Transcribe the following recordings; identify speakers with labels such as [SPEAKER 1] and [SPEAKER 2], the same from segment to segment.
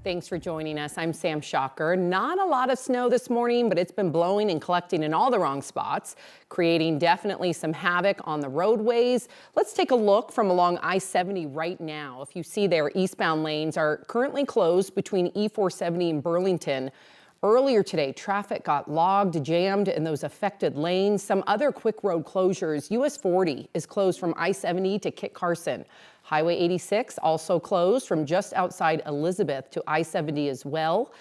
[SPEAKER 1] Thanks for joining us. I'm Sam Shocker. Not a lot of snow this morning, but it's been blowing and collecting in all the wrong spots, creating definitely some havoc on the roadways. Let's take a look from along I-70 right now. If you see there, eastbound lanes are currently closed between E-470 and Burlington. Earlier today, traffic got logged, jammed in those affected lanes. Some other quick road closures. US 40 is closed from I-70 to Kit Carson. Highway 86 also closed from just outside Elizabeth to I-70 as well.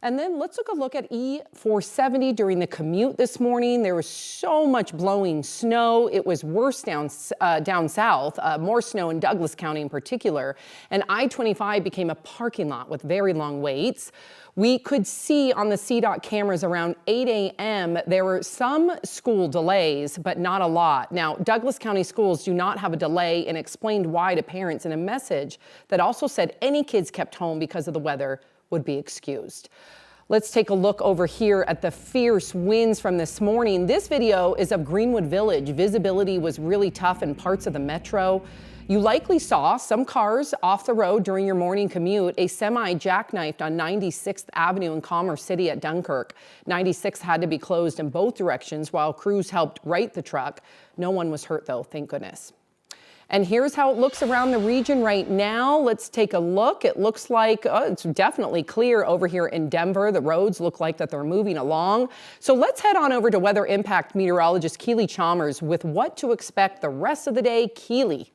[SPEAKER 1] And then let's take a look at E-470 during the commute this morning. There was so much blowing snow. It was worse down south, more snow in Douglas County in particular. And I-25 became a parking lot with very long waits. We could see on the CDOT cameras around 8 a.m. there were some school delays, but not a lot. Now, Douglas County schools do not have a delay and explained why to parents in a message that also said any kids kept home because of the weather would be excused. Let's take a look over here at the fierce winds from this morning. This video is of Greenwood Village. Visibility was really tough in parts of the metro. You likely saw some cars off the road during your morning commute. A semi jackknifed on 96th Avenue in Commerce City at Dunkirk. 96 had to be closed in both directions while crews helped right the truck. No one was hurt though, thank goodness. And here's how it looks around the region right now. Let's take a look. It looks like it's definitely clear over here in Denver. The roads look like that they're moving along. So let's head on over to Weather Impact meteorologist Keely Chalmers with what to expect the rest of the day. Keely.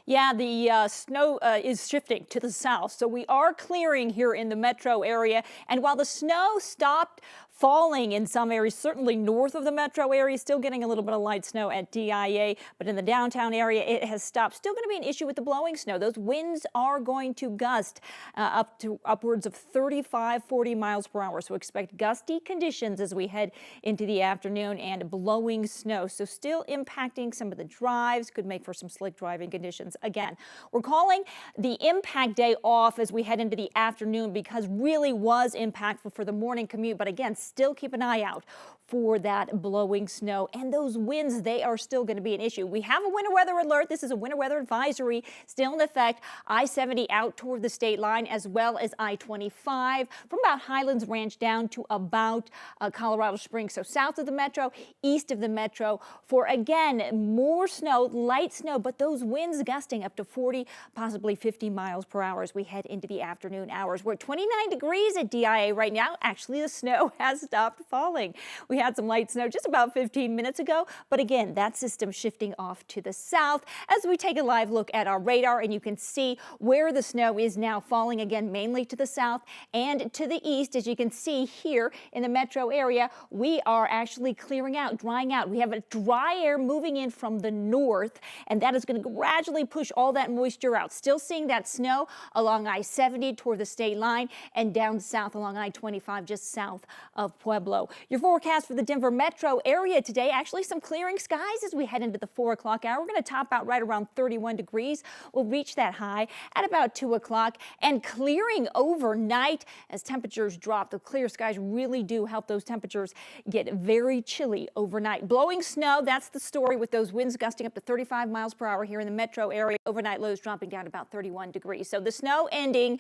[SPEAKER 2] Yeah, the snow is shifting to the south, so we are clearing here in the metro area. And while the snow stopped falling in some areas, certainly north of the metro area, still getting a little bit of light snow at DIA, but in the downtown area, it has stopped. Still going to be an issue with the blowing snow. Those winds are going to gust up to upwards of 35, 40 miles per hour. So expect gusty conditions as we head into the afternoon and blowing snow. So still impacting some of the drives, could make for some slick driving conditions. Again, we're calling the impact day off as we head into the afternoon because really was impactful for the morning commute. But again, still keep an eye out for that blowing snow and those winds. They are still going to be an issue. We have a winter weather alert. This is a winter weather advisory still in effect. I-70 out toward the state line as well as I-25 from about Highlands Ranch down to about Colorado Springs. So south of the metro, east of the metro for again more snow, light snow, but those winds gusting up to 40, possibly 50 miles per hour as we head into the afternoon hours. We're at 29 degrees at DIA right now. Actually, the snow has stopped falling. We had some light snow just about 15 minutes ago, but again, that system shifting off to the south as we take a live look at our radar, and you can see where the snow is now falling again, mainly to the south and to the east. As you can see here in the metro area, we are actually clearing out, drying out. We have a dry air moving in from the north, and that is going to gradually push all that moisture out. Still seeing that snow along I-70 toward the state line and down south along I-25 just south of Pueblo. Your forecast for the Denver metro area today, actually some clearing skies as we head into the 4 o'clock hour. We're going to top out right around 31 degrees. We'll reach that high at about 2 o'clock and clearing overnight as temperatures drop. The clear skies really do help those temperatures get very chilly overnight. Blowing snow, that's the story with those winds gusting up to 35 miles per hour here in the metro area. Overnight lows dropping down to about 31 degrees. So the snow ending,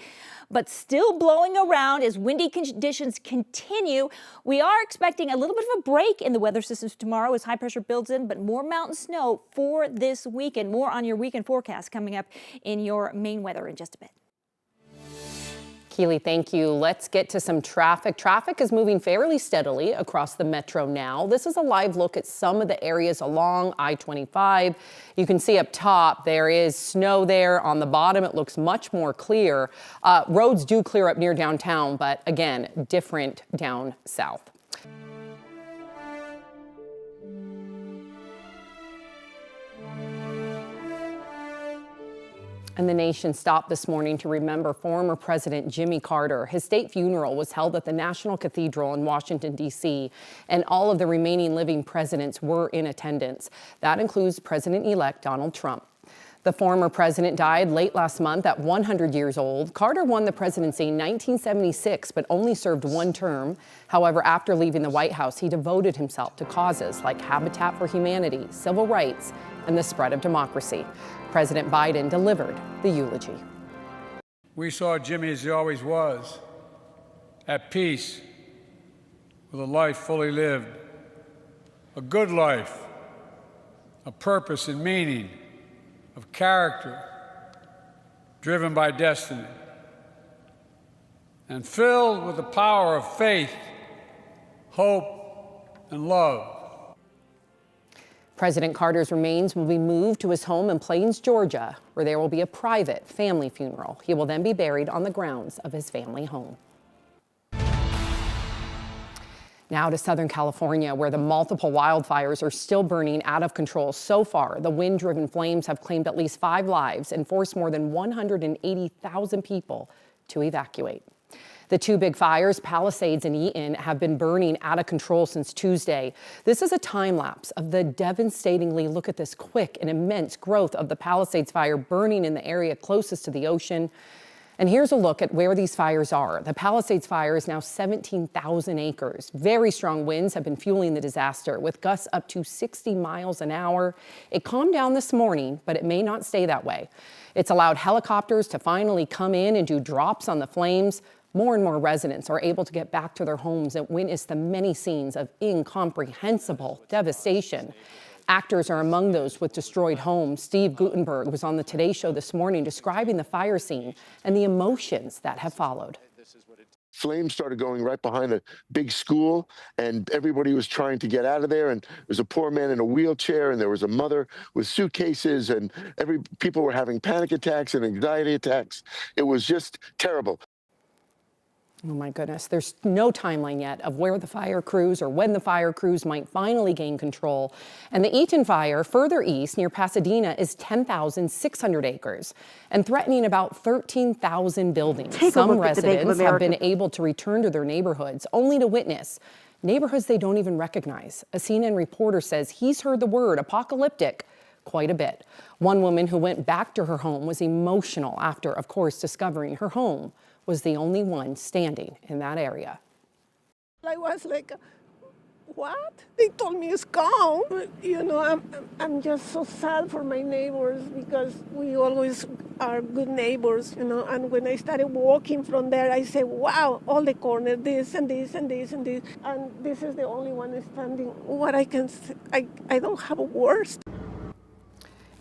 [SPEAKER 2] but still blowing around as windy conditions continue. We are expecting a little bit of a break in the weather systems tomorrow as high pressure builds in, but more mountain snow for this weekend. More on your weekend forecast coming up in your main weather in just a bit.
[SPEAKER 1] Keely, thank you. Let's get to some traffic. Traffic is moving fairly steadily across the metro now. This is a live look at some of the areas along I-25. You can see up top there is snow there. On the bottom it looks much more clear. Roads do clear up near downtown, but again, different down south. And the nation stopped this morning to remember former President Jimmy Carter. His state funeral was held at the National Cathedral in Washington, D.C., and all of the remaining living presidents were in attendance. That includes President-elect Donald Trump. The former president died late last month at 100 years old. Carter won the presidency in 1976, but only served one term. However, after leaving the White House, he devoted himself to causes like Habitat for Humanity, civil rights, and the spread of democracy. President Biden delivered the eulogy.
[SPEAKER 3] We saw Jimmy as he always was, at peace, with a life fully lived, a good life, a purpose and meaning, of character, driven by destiny, and filled with the power of faith, hope, and love.
[SPEAKER 1] President Carter's remains will be moved to his home in Plains, Georgia, where there will be a private family funeral. He will then be buried on the grounds of his family home. Now to Southern California, where the multiple wildfires are still burning out of control. So far, the wind-driven flames have claimed at least 5 lives and forced more than 180,000 people to evacuate. The 2 big fires, Palisades and Eaton, have been burning out of control since Tuesday. This is a time lapse of the devastatingly, look at this, quick and immense growth of the Palisades fire burning in the area closest to the ocean. And here's a look at where these fires are. The Palisades fire is now 17,000 acres. Very strong winds have been fueling the disaster, with gusts up to 60 miles an hour. It calmed down this morning, but it may not stay that way. It's allowed helicopters to finally come in and do drops on the flames. More and more residents are able to get back to their homes and witness the many scenes of incomprehensible devastation. Actors are among those with destroyed homes. Steve Guttenberg was on the Today Show this morning describing the fire scene and the emotions that have followed.
[SPEAKER 4] Flames started going right behind a big school, and everybody was trying to get out of there. And there was a poor man in a wheelchair, and there was a mother with suitcases, and people were having panic attacks and anxiety attacks. It was just terrible.
[SPEAKER 1] Oh my goodness, there's no timeline yet of where the fire crews or when the fire crews might finally gain control. And the Eaton fire, further east near Pasadena, is 10,600 acres and threatening about 13,000 buildings. Some residents have been able to return to their neighborhoods only to witness neighborhoods they don't even recognize. A CNN reporter says he's heard the word apocalyptic quite a bit. One woman who went back to her home was emotional after, of course, discovering her home was the only one standing in that area.
[SPEAKER 5] I was like, what? They told me it's gone. You know, I'm just so sad for my neighbors because we always are good neighbors, you know. And when I started walking from there, I said, wow, all the corners, this and this and this and this. And this is the only one standing. What I can say, I don't have words.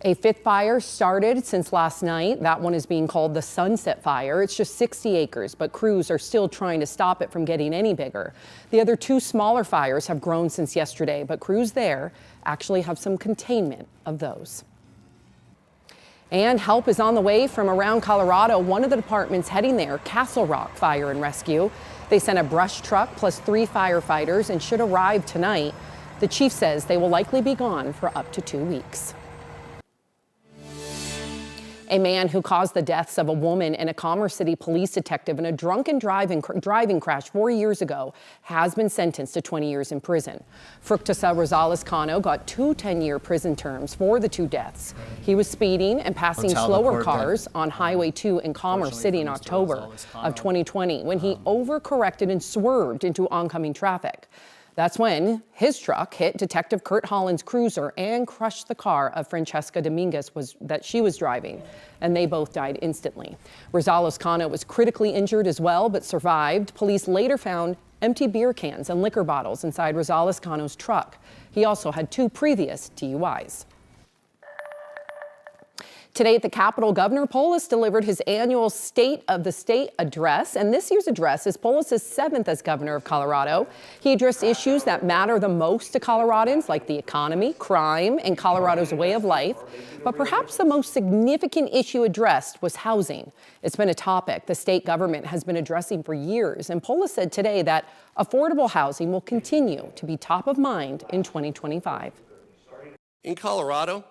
[SPEAKER 1] A 5th fire started since last night. That one is being called the Sunset Fire. It's just 60 acres, but crews are still trying to stop it from getting any bigger. The other 2 smaller fires have grown since yesterday, but crews there actually have some containment of those. And help is on the way from around Colorado. One of the departments heading there, Castle Rock Fire and Rescue. They sent a brush truck plus 3 firefighters and should arrive tonight. The chief says they will likely be gone for up to 2 weeks. A man who caused the deaths of a woman and a Commerce City police detective in a drunken driving crash 4 years ago has been sentenced to 20 years in prison. Fructuoso Rosales-Cano got 2 10-year prison terms for the 2 deaths. He was speeding and passing slower cars on Highway 2 in Commerce City in October of 2020 when he overcorrected and swerved into oncoming traffic. That's when his truck hit Detective Kurt Holland's cruiser and crushed the car of Francesca Dominguez that she was driving, and they both died instantly. Rosales-Cano was critically injured as well, but survived. Police later found empty beer cans and liquor bottles inside Rosales-Cano's truck. He also had 2 previous DUIs. Today at the Capitol, Governor Polis delivered his annual State of the State address, and this year's address is Polis' 7th as governor of Colorado. He addressed issues that matter the most to Coloradans, like the economy, crime, and Colorado's way of life. But perhaps the most significant issue addressed was housing. It's been a topic the state government has been addressing for years, and Polis said today that affordable housing will continue to be top of mind in 2025.
[SPEAKER 6] In Colorado,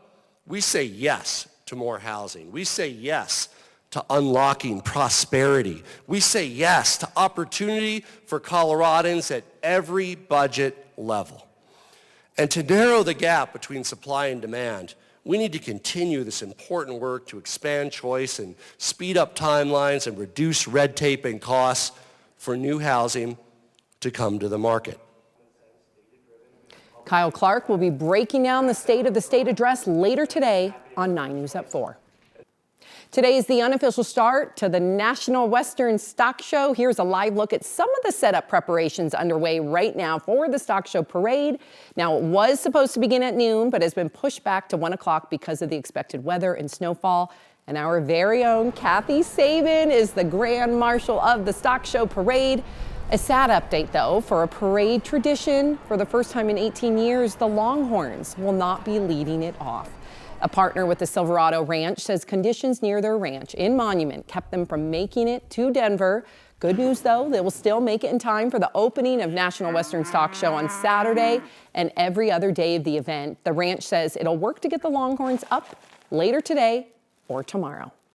[SPEAKER 6] we say yes to more housing. We say yes to unlocking prosperity. We say yes to opportunity for Coloradans at every budget level. And to narrow the gap between supply and demand, we need to continue this important work to expand choice and speed up timelines and reduce red tape and costs for new housing to come to the market.
[SPEAKER 1] Kyle Clark will be breaking down the State of the State address later today on 9 News at 4. Today is the unofficial start to the National Western Stock Show. Here's a live look at some of the setup preparations underway right now for the Stock Show parade. Now, it was supposed to begin at noon, but has been pushed back to 1 o'clock because of the expected weather and snowfall. And our very own Kathy Sabin is the Grand Marshal of the Stock Show parade. A sad update, though, for a parade tradition. For the first time in 18 years, the Longhorns will not be leading it off. A partner with the Silverado Ranch says conditions near their ranch in Monument kept them from making it to Denver. Good news, though, they will still make it in time for the opening of National Western Stock Show on Saturday and every other day of the event. The ranch says it'll work to get the Longhorns up later today or tomorrow.